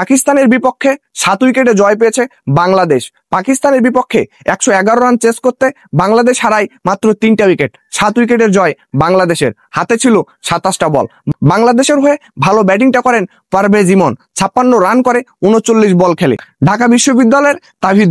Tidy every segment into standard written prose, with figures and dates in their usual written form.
পাকিস্তানের বিপক্ষে 7 উইকেটে জয় পেয়েছে বাংলাদেশ। পাকিস্তানের বিপক্ষে 111 রান চেস করতে বাংলাদেশ হারায় মাত্র 3টা উইকেট। 7 উইকেটের জয় বাংলাদেশের। হাতে ছিল 27টা বল। বাংলাদেশের হয়ে ভালো ব্যাটিংটা করেন পারভেজ ইমন, 56 রান করে 39 বল খেলে। ঢাকা বিশ্ববিদ্যালয়ের তাহিদ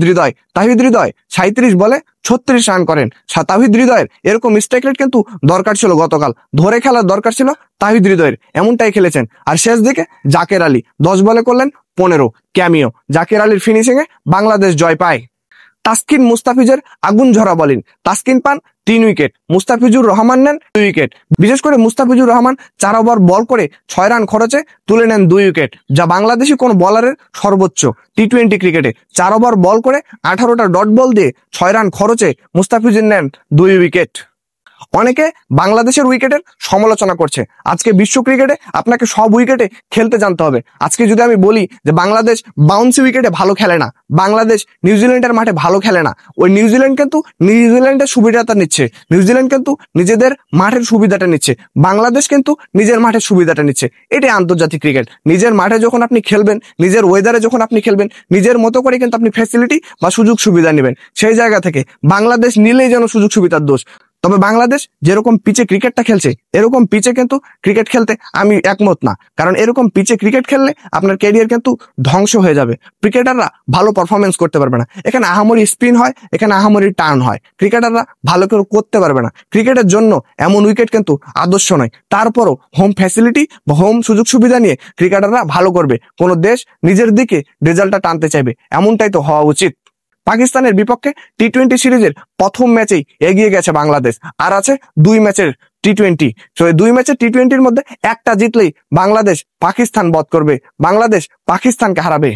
হৃদয় 37 বলে 36 রান করেন। তাহিদ হৃদয়ের এরকম স্ট্রাইক রেট কিন্তু দরকার ছিল গতকাল, ধরে খেলার দরকার ছিল তাহিদ হৃদয়ের, এমনটাই খেলেছেন। আর শেষ দিকে জাকের আলী 10 বলে করলেন 15 ক্যামিও। জাকের আলীর ফিনিশিং এ বাংলাদেশ জয় পায়। তাসকিন মুস্তাফিজের আগুন ঝরা বোলিং। তাসকিন পান 3 উইকেট, মুস্তাফিজুর রহমান নেন 2 উইকেট। বিশেষ করে মুস্তাফিজুর রহমান 4 ওভার বল করে 6 রান খরচে তুলে নেন 2 উইকেট, যা বাংলাদেশি কোন বলারের সর্বোচ্চ টি-20 ক্রিকেটে। 4 ওভার বল করে 18টা ডট বল দিয়ে 6 রান খরচে মুস্তাফিজুর নেন 2 উইকেট। অনেকে বাংলাদেশের উইকেটের সমালোচনা করছে। আজকে বিশ্ব ক্রিকেটে আপনাকে সব উইকেটে খেলতে জানতে হবে। আজকে যদি আমি বলি যে বাংলাদেশ বাউন্সি উইকেটে ভালো খেলে না, বাংলাদেশ নিউজিল্যান্ডের মাঠে ভালো খেলে না, ওই নিউজিল্যান্ড কিন্তু নিউজিল্যান্ডের সুবিধাটা নিচ্ছে, নিউজিল্যান্ড কিন্তু নিজেদের মাঠের সুবিধাটা নিচ্ছে, বাংলাদেশ কিন্তু নিজের মাঠের সুবিধাটা নিচ্ছে। এটাই আন্তর্জাতিক ক্রিকেট। নিজের মাঠে যখন আপনি খেলবেন, নিজের ওয়েদারে যখন আপনি খেলবেন, নিজের মতো করে কিন্তু আপনি ফ্যাসিলিটি বা সুযোগ সুবিধা নেবেন। সেই জায়গা থেকে বাংলাদেশ নিলেই যেন সুযোগ সুবিধার দোষ। তবে বাংলাদেশ যেরকম পিচে ক্রিকেটটা খেলছে, এরকম পিচে কিন্তু ক্রিকেট খেলতে আমি একমত না। কারণ এরকম পিচে ক্রিকেট খেললে আপনার ক্যারিয়ার কিন্তু ধ্বংস হয়ে যাবে। ক্রিকেটাররা ভালো পারফরমেন্স করতে পারবে না। এখানে আহামরি স্পিন হয়, এখানে আহামরি টার্ন হয়, ক্রিকেটাররা ভালো করে করতে পারবে না। ক্রিকেটের জন্য এমন উইকেট কিন্তু আদর্শ নয়। তারপরও হোম ফ্যাসিলিটি বা হোম সুযোগ সুবিধা নিয়ে ক্রিকেটাররা ভালো করবে। কোনো দেশ নিজের দিকে রেজাল্টটা টানতে চাইবে, এমনটাই তো হওয়া উচিত। পাকিস্তানের বিপক্ষে টি-20 সিরিজের প্রথম ম্যাচেই এগিয়ে গেছে বাংলাদেশ, আর আছে 2 ম্যাচের টি-20। তো এই 2 ম্যাচের টি-20-র মধ্যে একটা জিতলেই বাংলাদেশ পাকিস্তান বধ করবে, বাংলাদেশ পাকিস্তানকে হারাবে।